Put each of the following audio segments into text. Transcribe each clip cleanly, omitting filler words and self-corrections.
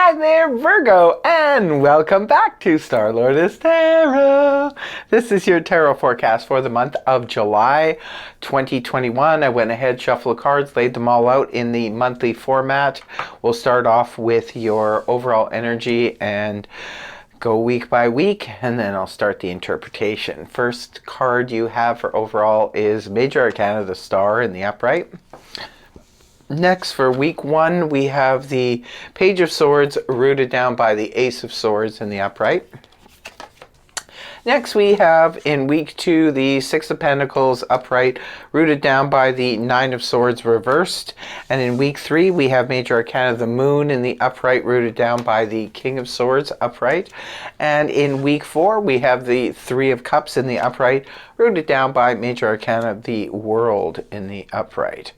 Hi there, Virgo, and welcome back to Star Lotus Tarot. This is your tarot forecast for the month of July 2021. I went ahead, shuffled cards, laid them all out in the monthly format. We'll start off with your overall energy and go week by week, and then I'll start the interpretation. First card you have for overall is Major Arcana, the Star in the upright. Next, for week one, we have the Page of Swords rooted down by the Ace of Swords in the upright. Next, we have in week two the Six of Pentacles upright rooted down by the Nine of Swords reversed. And in week three, we have Major Arcana, the Moon in the upright rooted down by the King of Swords upright. And in week four, we have the Three of Cups in the upright rooted down by Major Arcana, the World in the upright.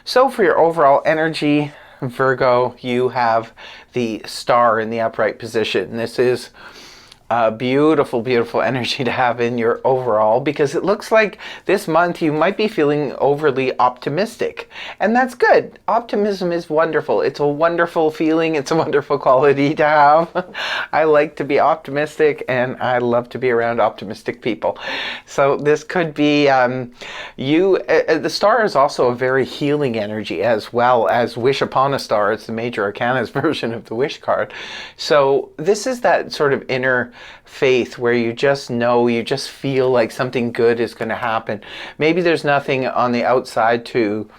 So for your overall energy, Virgo, you have the Star in the upright position. This is a beautiful, beautiful energy to have in your overall, because it looks like this month you might be feeling overly optimistic, and that's good. Optimism is wonderful. It's a wonderful feeling. It's a wonderful quality to have. I like to be optimistic, and I love to be around optimistic people. So this could be the Star is also a very healing energy, as well as Wish Upon a Star. It's the Major Arcana's version of the Wish card. So this is that sort of inner faith where you just know, you just feel like something good is going to happen. Maybe there's nothing on the outside to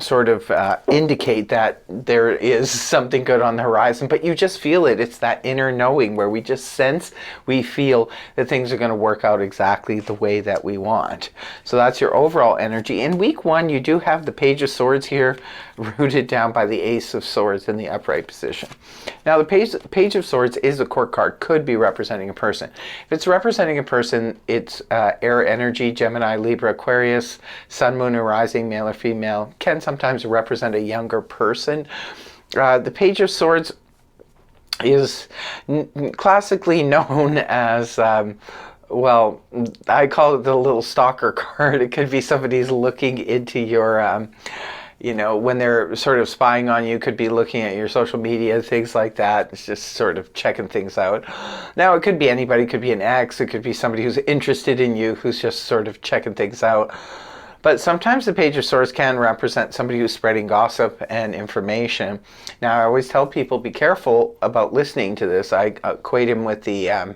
sort of indicate that there is something good on the horizon, but you just feel it. It's that inner knowing where we just sense, we feel that things are going to work out exactly the way that we want. So that's your overall energy. In week one, you do have the Page of Swords here rooted down by the Ace of Swords in the upright position. Now the Page of Swords is a court card, could be representing a person. If it's representing a person, it's air energy, Gemini, Libra, Aquarius, Sun, Moon, or Rising, male or female, can sometimes represent a younger person. The Page of Swords is classically known as well, I call it the little stalker card. It could be somebody's looking into your when they're sort of spying on you, could be looking at your social media, things like that. It's just sort of checking things out. Now, it could be anybody. It could be an ex. It could be somebody who's interested in you, who's just sort of checking things out. But sometimes the Page of Swords can represent somebody who's spreading gossip and information. Now, I always tell people, be careful about listening to this. I equate him with the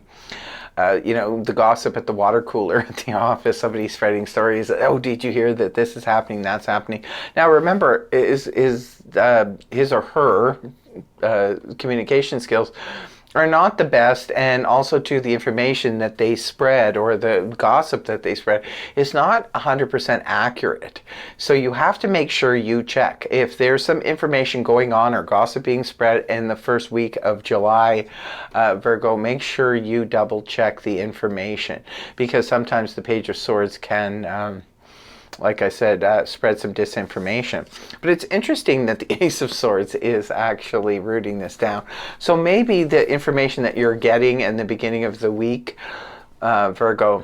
the gossip at the water cooler at the office, somebody spreading stories. Oh, did you hear that this is happening, that's happening? Now remember, is his or her communication skills are not the best, and also to the information that they spread or the gossip that they spread is not 100% accurate. So you have to make sure you check. If there's some information going on or gossip being spread in the first week of July, Virgo, make sure you double check the information, because sometimes the Page of Swords can like I said, spread some disinformation. But it's interesting that the Ace of Swords is actually rooting this down. So maybe the information that you're getting in the beginning of the week, Virgo,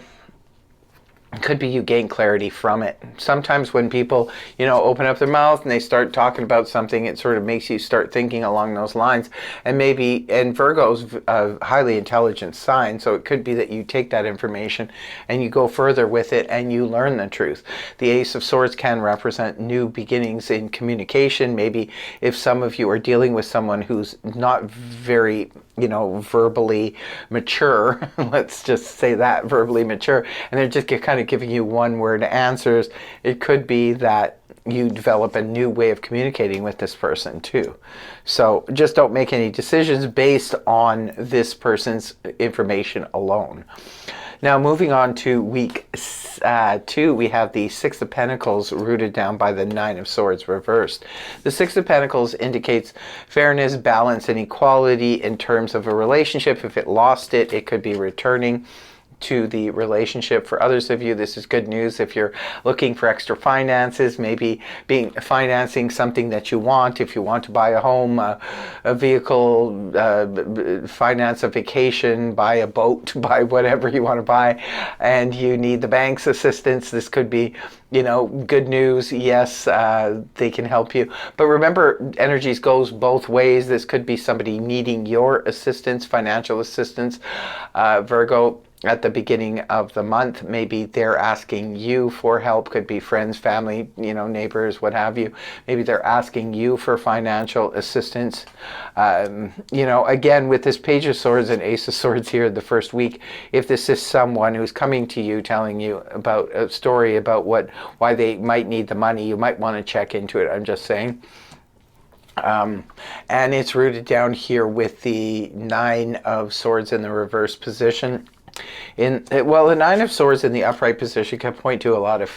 could be you gain clarity from it. Sometimes when people, open up their mouth and they start talking about something, it sort of makes you start thinking along those lines. And Virgo's a highly intelligent sign, so it could be that you take that information and you go further with it and you learn the truth. The Ace of Swords can represent new beginnings in communication. Maybe if some of you are dealing with someone who's not very verbally mature, let's just say that, verbally mature, and they're just kind of giving you one-word answers, it could be that you develop a new way of communicating with this person too. So just don't make any decisions based on this person's information alone. Now, moving on to week two, we have the Six of Pentacles rooted down by the Nine of Swords reversed. The Six of Pentacles indicates fairness, balance, and equality in terms of a relationship. If it lost it, it could be returning to the relationship. For others of you, this is good news if you're looking for extra finances, maybe financing something that you want. If you want to buy a home, a vehicle, finance a vacation, buy a boat, buy whatever you want to buy, and you need the bank's assistance, this could be, good news. Yes, they can help you. But remember, energies goes both ways. This could be somebody needing your assistance, financial assistance. Virgo, at the beginning of the month, maybe they're asking you for help. Could be friends, family, neighbors, what have you. Maybe they're asking you for financial assistance. Again, with this Page of Swords and Ace of Swords here the first week, if this is someone who's coming to you telling you about a story about why they might need the money, you might want to check into it. I'm just saying. And it's rooted down here with the Nine of Swords in the reverse position. The Nine of Swords in the upright position can point to a lot of,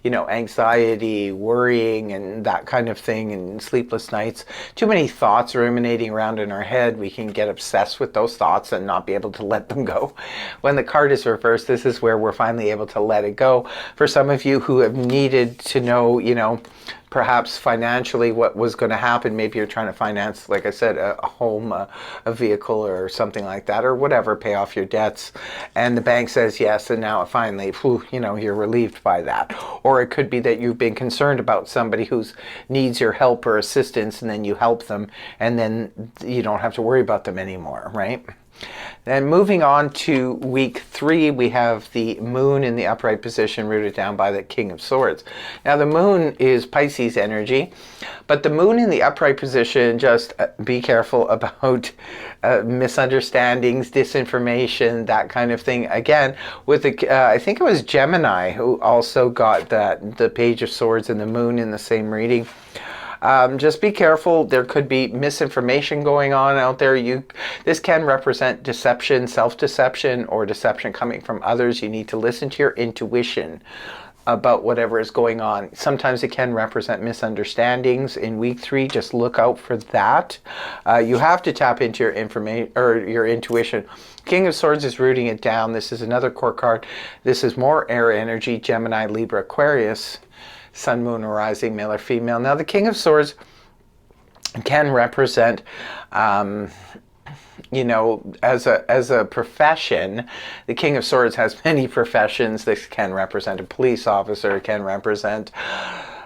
anxiety, worrying, and that kind of thing, and sleepless nights. Too many thoughts ruminating around in our head. We can get obsessed with those thoughts and not be able to let them go. When the card is reversed, this is where we're finally able to let it go. For some of you who have needed to know, perhaps financially what was going to happen. Maybe you're trying to finance, like I said, a home, a vehicle, or something like that, or whatever, pay off your debts. And the bank says yes, and now finally, you're relieved by that. Or it could be that you've been concerned about somebody who needs your help or assistance, and then you help them, and then you don't have to worry about them anymore, right? Then moving on to week 3, we have the moon in the upright position rooted down by the King of Swords. Now the moon is Pisces energy, but the moon in the upright position, just be careful about misunderstandings, disinformation, that kind of thing. Again, with I think it was Gemini who also got the Page of Swords and the moon in the same reading. Just be careful. There could be misinformation going on out there. This can represent deception, self-deception, or deception coming from others. You need to listen to your intuition about whatever is going on. Sometimes it can represent misunderstandings. In week 3, just look out for that. You have to tap into your information or your intuition. King of Swords is rooting it down. This is another court card. This is more air energy, Gemini, Libra, Aquarius. Sun, moon, or rising, male or female. Now the King of Swords can represent, as a profession. The King of Swords has many professions. This can represent a police officer, can represent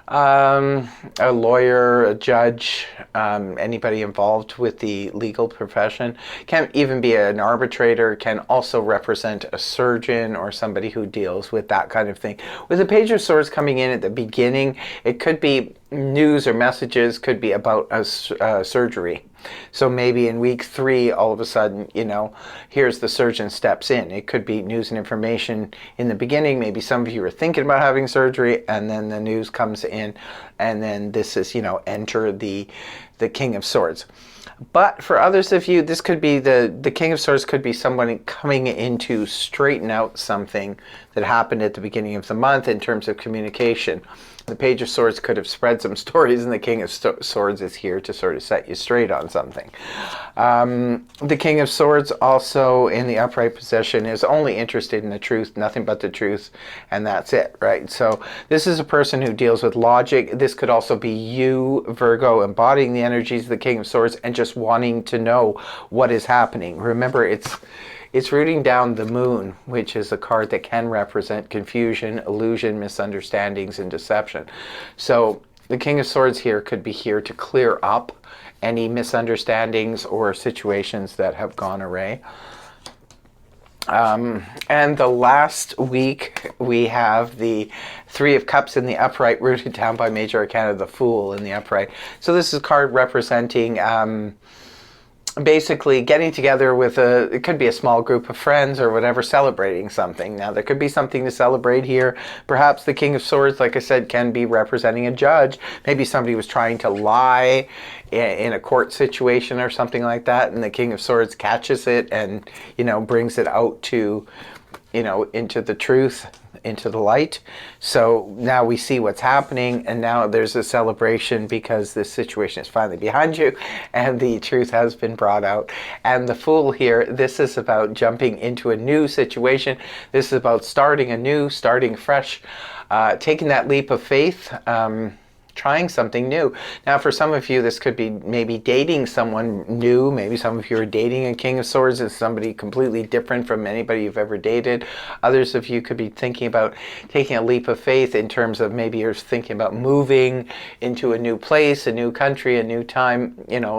a lawyer, a judge, anybody involved with the legal profession. Can even be an arbitrator, can also represent a surgeon or somebody who deals with that kind of thing. With the Page of Swords coming in at the beginning, it could be news or messages, could be about a surgery. So maybe in week 3, all of a sudden, here's the surgeon steps in. It could be news and information in the beginning. Maybe some of you are thinking about having surgery, and then the news comes in, and then this is, enter the King of Swords. But for others of you, this could be the King of Swords could be someone coming in to straighten out something that happened at the beginning of the month in terms of communication. The Page of Swords could have spread some stories, and the King of Swords is here to sort of set you straight on something. The King of Swords also in the upright position is only interested in the truth, nothing but the truth, and that's it, right? So this is a person who deals with logic. This could also be you, Virgo, embodying the energies of the King of Swords and just wanting to know what is happening. Remember, it's rooting down the moon, which is a card that can represent confusion, illusion, misunderstandings, and deception. So the King of Swords here could be here to clear up any misunderstandings or situations that have gone awry. And the last week, we have the 3 of Cups in the upright, rooted down by Major Arcana, the Fool in the upright. So this is a card representing basically getting together with it could be a small group of friends or whatever, celebrating something. Now there could be something to celebrate here. Perhaps the King of Swords, like I said, can be representing a judge. Maybe somebody was trying to lie in a court situation or something like that, and the King of Swords catches it and brings it out to into the truth, into the light. So now we see what's happening, and now there's a celebration because this situation is finally behind you and the truth has been brought out. And the Fool here, this is about jumping into a new situation. This is about starting anew, starting fresh, taking that leap of faith, trying something new. Now, for some of you, this could be maybe dating someone new. Maybe some of you are dating a King of Swords. It's somebody completely different from anybody you've ever dated. Others of you could be thinking about taking a leap of faith in terms of maybe you're thinking about moving into a new place, a new country, a new time,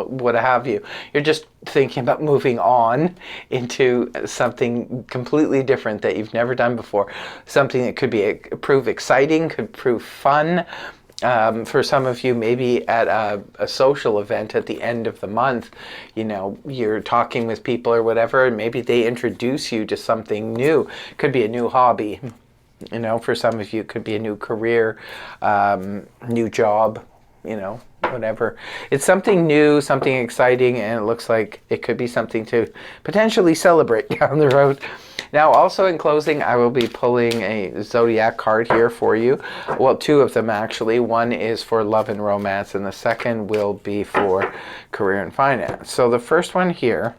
what have you. You're just thinking about moving on into something completely different that you've never done before. Something that could prove exciting, could prove fun. For some of you, maybe at a social event at the end of the month, you're talking with people or whatever, and maybe they introduce you to something new. Could be a new hobby. For some of you, it could be a new career, new job, whatever. It's something new, something exciting, and it looks like it could be something to potentially celebrate down the road. Now, also in closing, I will be pulling a zodiac card here for you. Well, two of them actually. One is for love and romance, and the second will be for career and finance. So the first one here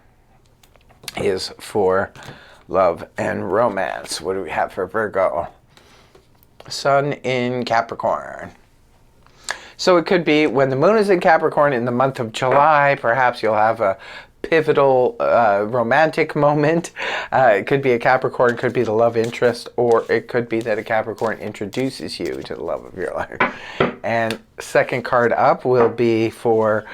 is for love and romance. What do we have for Virgo? Sun in Capricorn. So it could be when the moon is in Capricorn in the month of July, perhaps you'll have a pivotal romantic moment. It could be a Capricorn, could be the love interest, or it could be that a Capricorn introduces you to the love of your life. And second card up will be for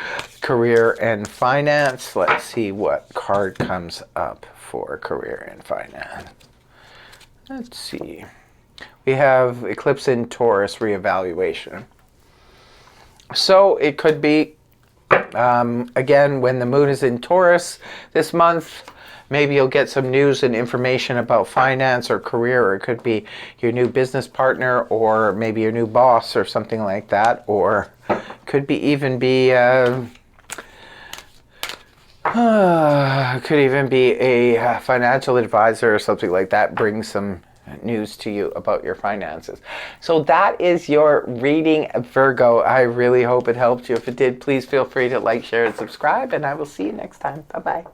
career and finance. Let's see what card comes up for career and finance. Let's see. We have eclipse in Taurus reevaluation. So it could be again, when the moon is in Taurus this month, maybe you'll get some news and information about finance or career, or it could be your new business partner, or maybe your new boss, or something like that, or could be even be could even be a financial advisor or something like that. Bring some news to you about your finances. So that is your reading, Virgo. I really hope it helped you. If it did, please feel free to like, share, and subscribe, and I will see you next time. Bye-bye.